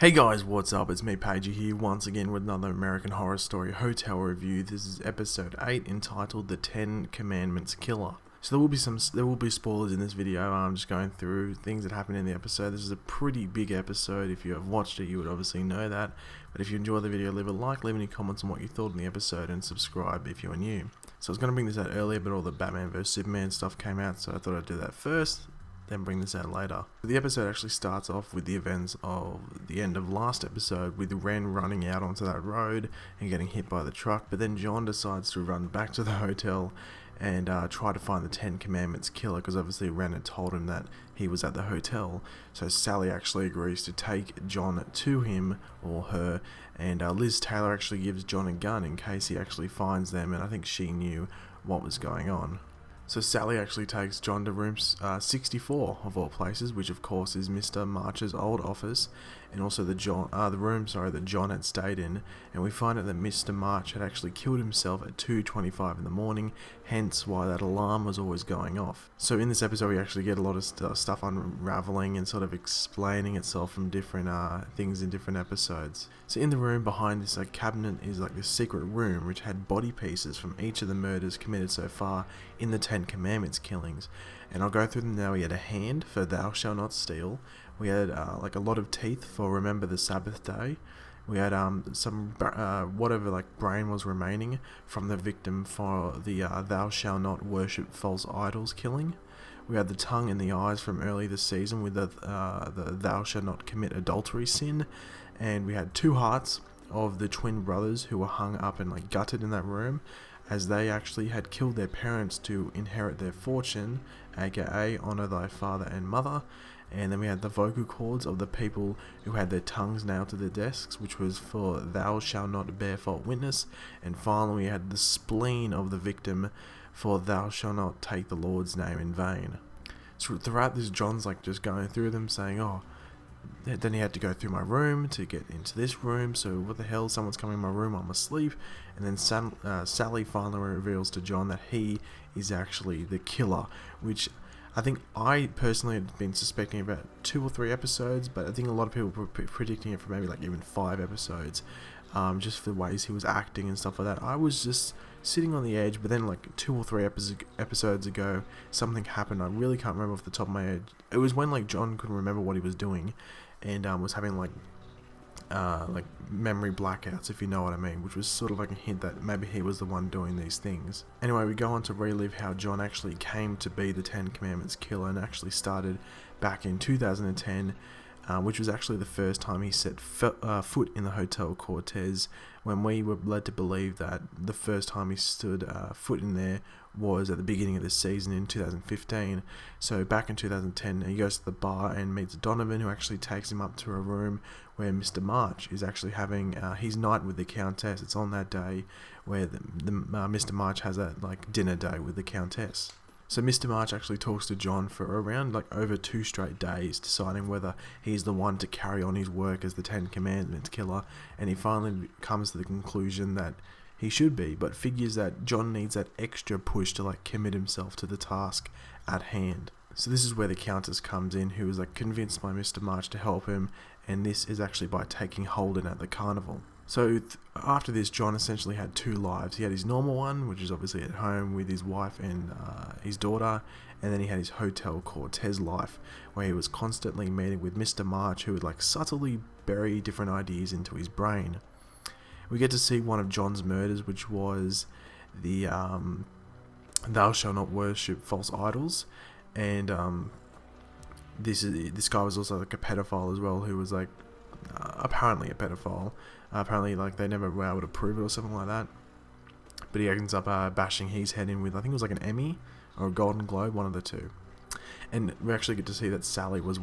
Hey guys, what's up? It's me, Pagey, here once again with another American Horror Story hotel review. This is episode 8, entitled The 10 Commandments Killer. So there will be spoilers in this video. I'm just going through things that happened in the episode. This is a pretty big episode. If you have watched it, you would obviously know that. But if you enjoy the video, leave a like, leave any comments on what you thought in the episode, and subscribe if you are new. So I was going to bring this out earlier, but all the Batman vs Superman stuff came out, so I thought I'd do that first, then bring this out later. The episode actually starts off with the events of the end of last episode, with Ren running out onto that road and getting hit by the truck, but then John decides to run back to the hotel and try to find the 10 Commandments killer, because obviously Ren had told him that he was at the hotel. So Sally actually agrees to take John to him, or her, and Liz Taylor actually gives John a gun in case he actually finds them, and I think she knew what was going on. So Sally actually takes John to room 64 of all places, which of course is Mr. March's old office, and also the room that John had stayed in. And we find out that Mr. March had actually killed himself at 2:25 in the morning, hence why that alarm was always going off. So in this episode we actually get a lot of stuff unraveling and sort of explaining itself from different things in different episodes. So in the room behind this cabinet is like this secret room which had body pieces from each of the murders committed so far in the 10 Commandments killings, and I'll go through them now. We had a hand for "Thou shalt not steal." We had like a lot of teeth for "Remember the Sabbath day." We had some whatever brain was remaining from the victim for the "Thou shalt not worship false idols" killing. We had the tongue and the eyes from early this season with the "Thou shalt not commit adultery" sin, and we had two hearts of the twin brothers who were hung up and gutted in that room, as they actually had killed their parents to inherit their fortune, aka honor thy father and mother. And then we had the vocal cords of the people who had their tongues nailed to their desks, which was for "Thou shalt not bear false witness." And finally we had the spleen of the victim for "Thou shalt not take the Lord's name in vain." So throughout this, John's just going through them saying, oh, then he had to go through my room to get into this room, so what the hell, someone's coming in my room, I'm asleep. And then Sally finally reveals to John that he is actually the killer, which I think I personally had been suspecting about 2 or 3 episodes, but I think a lot of people were predicting it for maybe even 5 episodes, just for the ways he was acting and stuff like that. I was just sitting on the edge, but then 2 or 3 episodes ago, something happened. I really can't remember off the top of my head. It was when John couldn't remember what he was doing, and was having memory blackouts, if you know what I mean, which was sort of a hint that maybe he was the one doing these things. Anyway, we go on to relive how John actually came to be the 10 Commandments killer, and actually started back in 2010, which was actually the first time he set foot in the Hotel Cortez, when we were led to believe that the first time he stood foot in there was at the beginning of the season in 2015. So back in 2010, he goes to the bar and meets Donovan, who actually takes him up to a room where Mr. March is actually having his night with the Countess. It's on that day where Mr. March has a dinner day with the Countess. So Mr. March actually talks to John for around over 2 straight days, deciding whether he's the one to carry on his work as the 10 Commandments killer, and he finally comes to the conclusion that he should be, but figures that John needs that extra push to commit himself to the task at hand. So this is where the Countess comes in, who is convinced by Mr. March to help him, and this is actually by taking Holden at the carnival. So after this, John essentially had 2 lives. He had his normal one, which is obviously at home with his wife and his daughter, and then he had his Hotel Cortez life, where he was constantly meeting with Mr. March, who would subtly bury different ideas into his brain. We get to see one of John's murders, which was the "Thou shalt not worship false idols," and this guy was also a pedophile as well, who was apparently a pedophile. Apparently they never were able to prove it or something like that, but he ends up bashing his head in with, I think it was an Emmy or a Golden Globe, one of the two. And we actually get to see that Sally was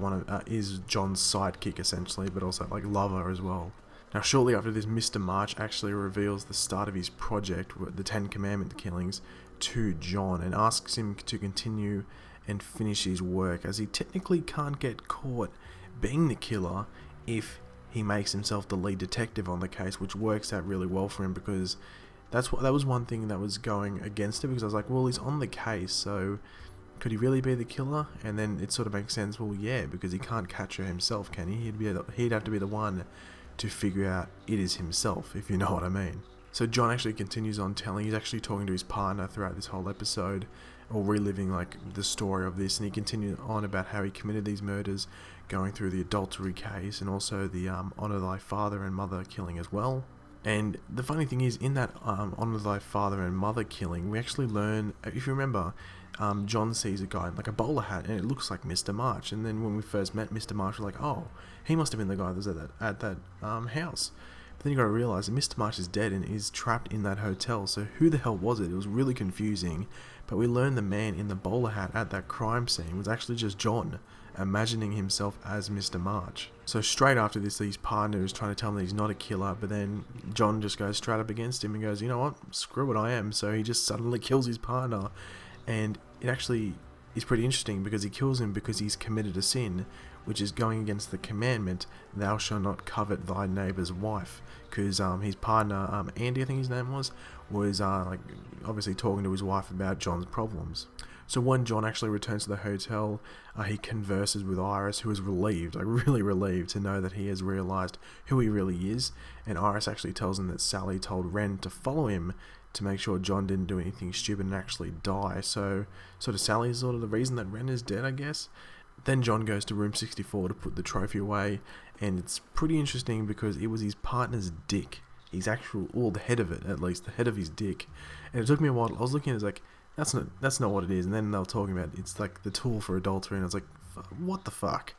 is John's sidekick essentially, but also lover as well. Now shortly after this, Mr. March actually reveals the start of his project, the 10 Commandment killings, to John, and asks him to continue and finish his work, as he technically can't get caught being the killer if he makes himself the lead detective on the case, which works out really well for him, because that was one thing that was going against it, because I was well, he's on the case, so Could he really be the killer? And then it sort of makes sense. Well, yeah, because he can't catch her himself, can he? He'd have to be the one to figure out it is himself, if you know what I mean. So John actually continues on telling. He's actually talking to his partner throughout this whole episode, or reliving like the story of this, and he continued on about how he committed these murders, going through the adultery case and also the honor thy father and mother killing as well. And the funny thing is, in that honor thy father and mother killing, we actually learn, if you remember, John sees a guy in like a bowler hat, and it looks like Mr. March. And then when we first met Mr. March, we're like, oh, he must have been the guy that was at that house. But then you got to realize that Mr. March is dead and is trapped in that hotel. So who the hell was it? It was really confusing. But we learned the man in the bowler hat at that crime scene was actually just John, imagining himself as Mr. March. So straight after this, his partner is trying to tell him that he's not a killer, but then John just goes straight up against him and goes, you know what, screw it, I am. So he just suddenly kills his partner. And it actually is pretty interesting because he kills him because he's committed a sin, which is going against the commandment, thou shalt not covet thy neighbour's wife. Because his partner, Andy, I think his name was like obviously talking to his wife about John's problems. So when John actually returns to the hotel, he converses with Iris, who is relieved, like really relieved to know that he has realised who he really is. And Iris actually tells him that Sally told Ren to follow him to make sure John didn't do anything stupid and actually die. So sort of Sally is sort of the reason that Ren is dead, I guess. Then John goes to room 64 to put the trophy away, and it's pretty interesting because it was his partner's dick. His actual, or the head of it at least, the head of his dick. And it took me a while. I was looking at it, like, that's not what it is. And then they were talking about it's like the tool for adultery, and I was like, what the fuck?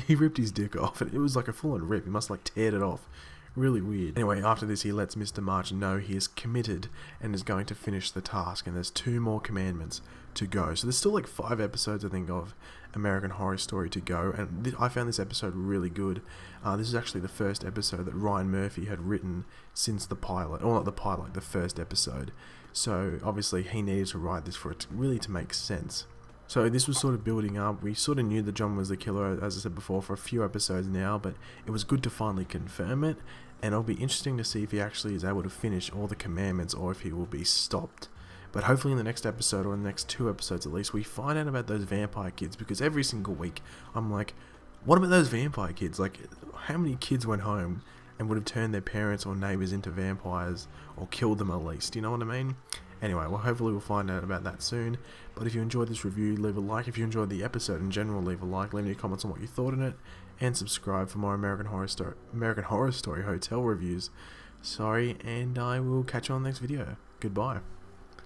He ripped his dick off, and it was like a full-on rip. He must like teared it off. Really weird. Anyway, after this, he lets Mr. March know he is committed and is going to finish the task, and there's 2 more commandments to go. So there's still like 5 episodes, I think, of American Horror Story to go, and I found this episode really good. This is actually the first episode that Ryan Murphy had written since the pilot, or not the pilot, the first episode. So obviously he needed to write this for it really to make sense. So this was sort of building up. We sort of knew that John was the killer, as I said before, for a few episodes now, but it was good to finally confirm it, and it'll be interesting to see if he actually is able to finish all the commandments or if he will be stopped. But hopefully in the next episode, or in the next 2 episodes at least, we find out about those vampire kids, because every single week I'm like, what about those vampire kids? Like, how many kids went home and would have turned their parents or neighbours into vampires, or killed them at least, you know what I mean? Anyway, well, hopefully we'll find out about that soon. But if you enjoyed this review, leave a like. If you enjoyed the episode in general, leave a like. Leave any comments on what you thought in it, and subscribe for more American Horror Story hotel reviews. Sorry, and I will catch you on the next video. Goodbye.